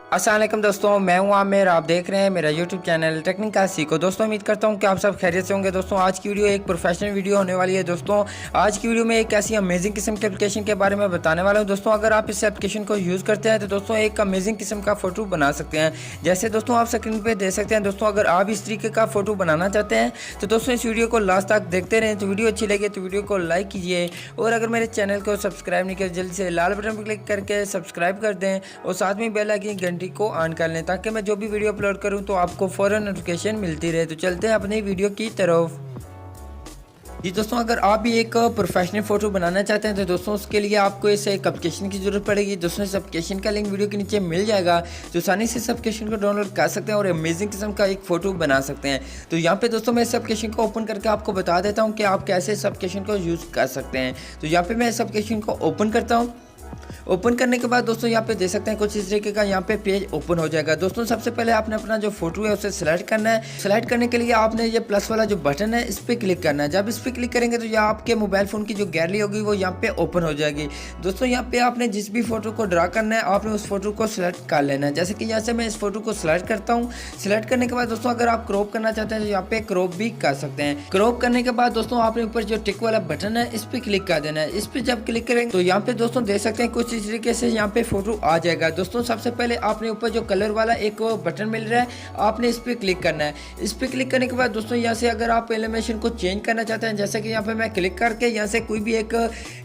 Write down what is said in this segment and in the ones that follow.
अस्सलाम वालेकुम दोस्तों, मैं हूं आमिर। आप देख रहे हैं मेरा यूट्यूब चैनल टेक्निकल सीखो। दोस्तों उम्मीद करता हूं कि आप सब खैरियत से होंगे। दोस्तों आज की वीडियो एक प्रोफेशनल वीडियो होने वाली है। दोस्तों आज की वीडियो में एक ऐसी अमेजिंग किस्म के एप्लीकेशन के बारे में बताने वाला हूं। दोस्तों अगर आप इस एप्लीकेशन को यूज़ करते हैं तो दोस्तों एक अमेजिंग किस्म का फ़ोटो बना सकते हैं। जैसे दोस्तों आप स्क्रीन पर देख सकते हैं। दोस्तों अगर आप इस तरीके का फ़ोटो बनाना चाहते हैं तो दोस्तों इस वीडियो को लास्ट तक देखते रहें। तो वीडियो अच्छी लगे तो वीडियो को लाइक कीजिए, और अगर मेरे चैनल को सब्सक्राइब नहीं किया जल्दी से लाल बटन पर क्लिक करके सब्सक्राइब कर दें, और साथ में बेल आइकन घंटी को ऑन कर लें ताकि मैं जो भी वीडियो अपलोड करूं तो आपको फ़ौरन नोटिफिकेशन मिलती रहे। तो चलते हैं अपनी वीडियो की तरफ। जी दोस्तों, अगर आप भी एक प्रोफेशनल फ़ोटो बनाना चाहते हैं तो दोस्तों उसके लिए आपको इस एक एप्लीकेशन की ज़रूरत पड़ेगी। दोस्तों इस एप्लीकेशन का लिंक वीडियो के नीचे मिल जाएगा, तो आसानी से इस एप्लीकेशन को डाउनलोड कर सकते हैं और अमेजिंग किस्म का एक फ़ोटो बना सकते हैं। तो यहाँ पे दोस्तों मैं इस एप्लीकेशन को ओपन करके आपको बता देता हूँ कि आप कैसे इस एप्लीकेशन को यूज़ कर सकते हैं। तो यहाँ पर मैं इस एप्लीकेशन को ओपन करता हूँ। ओपन करने के बाद दोस्तों यहाँ पे देख सकते हैं कुछ इस तरीके का यहाँ पे पेज ओपन हो जाएगा। दोस्तों सबसे पहले आपने अपना जो फोटो है उसे सिलेक्ट करना है। सिलेक्ट करने के लिए आपने ये प्लस वाला जो बटन है इस पर क्लिक करना है। जब इस पर क्लिक करेंगे तो यहाँ आपके मोबाइल फ़ोन की जो गैलरी होगी वो यहाँ पे ओपन हो जाएगी। दोस्तों यहाँ पे आपने जिस भी फोटो को ड्रा करना है आपने उस फोटो को सिलेक्ट कर लेना है। जैसे कि यहाँ से मैं इस फोटो को सिलेक्ट करता हूँ। सिलेक्ट करने के बाद दोस्तों अगर आप क्रॉप करना चाहते हैं तो यहाँ पे क्रॉप भी कर सकते हैं। क्रॉप करने के बाद दोस्तों आपने ऊपर जो टिक वाला बटन है इस पर क्लिक कर देना है। इस पर जब क्लिक करेंगे तो यहाँ पे दोस्तों देख सकते हैं कुछ इस तरीके से यहाँ पे फोटो आ जाएगा। दोस्तों सबसे पहले आपने ऊपर जो कलर वाला एक बटन मिल रहा है आपने इस पे क्लिक करना है। इस पे क्लिक करने के बाद दोस्तों यहाँ से अगर आप एनिमेशन को चेंज करना चाहते हैं, जैसे कि यहाँ पे मैं क्लिक करके यहाँ से कोई भी एक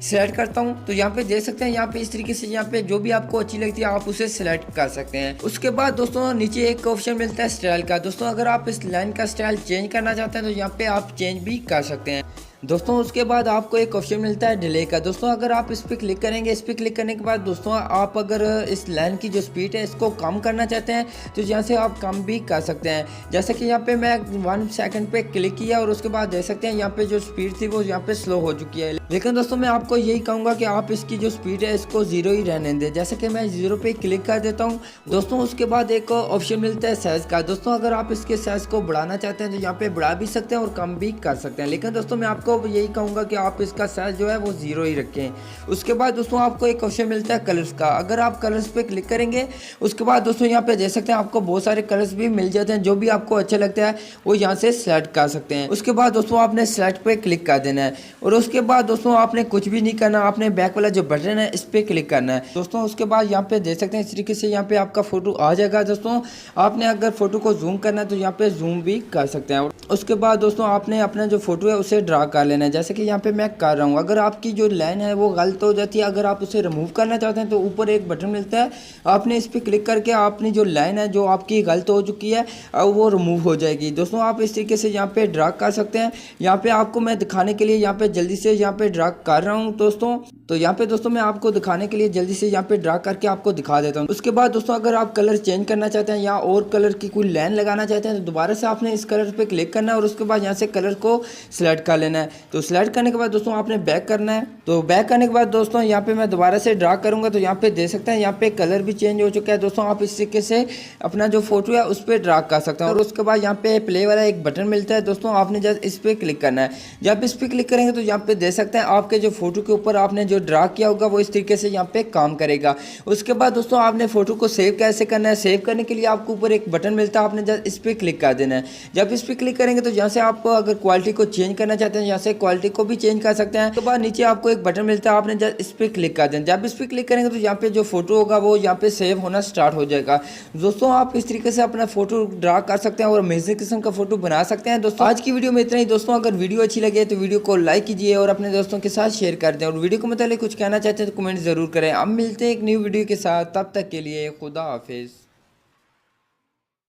सिलेक्ट करता हूँ तो यहाँ पे देख सकते हैं यहाँ पे इस तरीके से यहाँ पे जो भी आपको अच्छी लगती है आप उसे सिलेक्ट कर सकते हैं। उसके बाद दोस्तों नीचे एक ऑप्शन मिलता है स्टाइल का। दोस्तों अगर आप इस लाइन का स्टाइल चेंज करना चाहते हैं तो यहाँ पे आप चेंज भी कर सकते हैं। दोस्तों उसके बाद आपको एक ऑप्शन मिलता है डिले का। दोस्तों अगर आप इस पर क्लिक करेंगे, इस पर क्लिक करने के बाद दोस्तों आप अगर इस लाइन की जो स्पीड है इसको कम करना चाहते हैं तो यहाँ से आप कम भी कर सकते हैं। जैसे कि यहाँ पे मैं 1 सेकंड पे क्लिक किया और उसके बाद देख सकते हैं यहाँ पे जो स्पीड थी वो यहाँ पे स्लो हो चुकी है। लेकिन दोस्तों मैं आपको यही कहूँगा कि आप इसकी जो स्पीड है इसको 0 ही रहने दें। जैसे कि मैं 0 पे क्लिक कर देता हूँ। दोस्तों उसके बाद एक ऑप्शन मिलता है साइज़ का। दोस्तों अगर आप इसके साइज़ को बढ़ाना चाहते हैं तो यहाँ पे बढ़ा भी सकते हैं और कम भी कर सकते हैं। लेकिन दोस्तों मैं आपको यही कहूँगा कि आप इसका साइज जो है वो 0 ही रखें। उसके बाद दोस्तों आपको एक ऑप्शन मिलता है कलर्स का। अगर आप कलर्स पे क्लिक करेंगे उसके बाद दोस्तों यहाँ पे देख सकते हैं आपको बहुत सारे कलर्स भी मिल जाते हैं। जो भी आपको अच्छा लगता है वो यहाँ से सेलेक्ट कर सकते हैं। उसके बाद दोस्तों आपने सेलेक्ट पे क्लिक कर देना है, और उसके बाद दोस्तों आपने कुछ भी नहीं करना, आपने बैक वाला जो बटन है इस पर क्लिक करना है। दोस्तों उसके बाद यहाँ पे देख सकते हैं इस तरीके से यहाँ पे आपका फोटो आ जाएगा। दोस्तों आपने अगर फोटो को जूम करना है तो यहाँ पे जूम भी कर सकते हैं। उसके बाद दोस्तों आपने अपना जो फोटो है उसे ड्रा कर लेना है, जैसे कि यहाँ पे मैं कर रहा हूँ। अगर आपकी जो लाइन है वो गलत हो जाती है, अगर आप उसे रिमूव करना चाहते हैं तो ऊपर एक बटन मिलता है, आपने इस पर क्लिक करके आपने जो लाइन है जो आपकी गलत हो चुकी है वो रिमूव हो जाएगी। दोस्तों आप इस तरीके से यहाँ पे ड्रा कर सकते हैं। यहाँ पे आपको मैं दिखाने के लिए यहाँ पे जल्दी से यहाँ पे ड्रा कर रहा हूँ दोस्तों। तो यहाँ पे दोस्तों मैं आपको दिखाने के लिए जल्दी से यहाँ पे ड्रा करके आपको दिखा देता हूँ। उसके बाद दोस्तों अगर आप कलर चेंज करना चाहते हैं या और कलर की कोई लाइन लगाना चाहते हैं तो दोबारा से आपने इस कलर पे क्लिक करना है और उसके बाद यहाँ से कलर को सिलेक्ट कर लेना है। तो सिलेक्ट करने के बाद दोस्तों आपने बैक करना है। तो बैक करने के बाद दोस्तों यहाँ पे मैं दोबारा से ड्रा करूँगा तो यहाँ पे देख सकते हैं यहाँ पे कलर भी चेंज हो चुका है। दोस्तों आप इस तरीके से अपना जो फोटो है उस पर ड्रा कर सकते हैं। और उसके बाद यहाँ पे प्ले वाला एक बटन मिलता है। दोस्तों आपने जस्ट इस पर क्लिक करना है। जब इस पर क्लिक करेंगे तो यहाँ पे देख सकते हैं आपके जो फोटो के ऊपर आपने जो ड्रा किया होगा वो इस तरीके से यहाँ पे काम करेगा। उसके बाद दोस्तों आपने फोटो को सेव कैसे करना है, सेव करने के लिए आपको ऊपर एक बटन मिलता है, आपने जस्ट इस पर क्लिक कर देना है। जब इस पर क्लिक करेंगे तो यहाँ से आप अगर क्वालिटी को चेंज करना चाहते हैं यहाँ से क्वालिटी को भी चेंज कर सकते हैं। उसके बाद नीचे आपको एक बटन मिलता है, आपने जस्ट इस पर क्लिक कर देना। जब इस पर क्लिक करेंगे तो यहाँ पे जो फोटो होगा वो यहाँ पे सेव होना स्टार्ट हो जाएगा। दोस्तों आप इस तरीके से अपना फोटो ड्रा कर सकते हैं और अमेजिंग किस्म का फोटो बना सकते हैं। दोस्तों आज की वीडियो में इतना ही। दोस्तों अगर वीडियो अच्छी लगे तो वीडियो को लाइक कीजिए और अपने दोस्तों के साथ शेयर कर दें, और वीडियो को मतलब कुछ कहना चाहते हैं तो कमेंट जरूर करें। अब मिलते हैं एक न्यू वीडियो के साथ, तब तक के लिए खुदा हाफिज।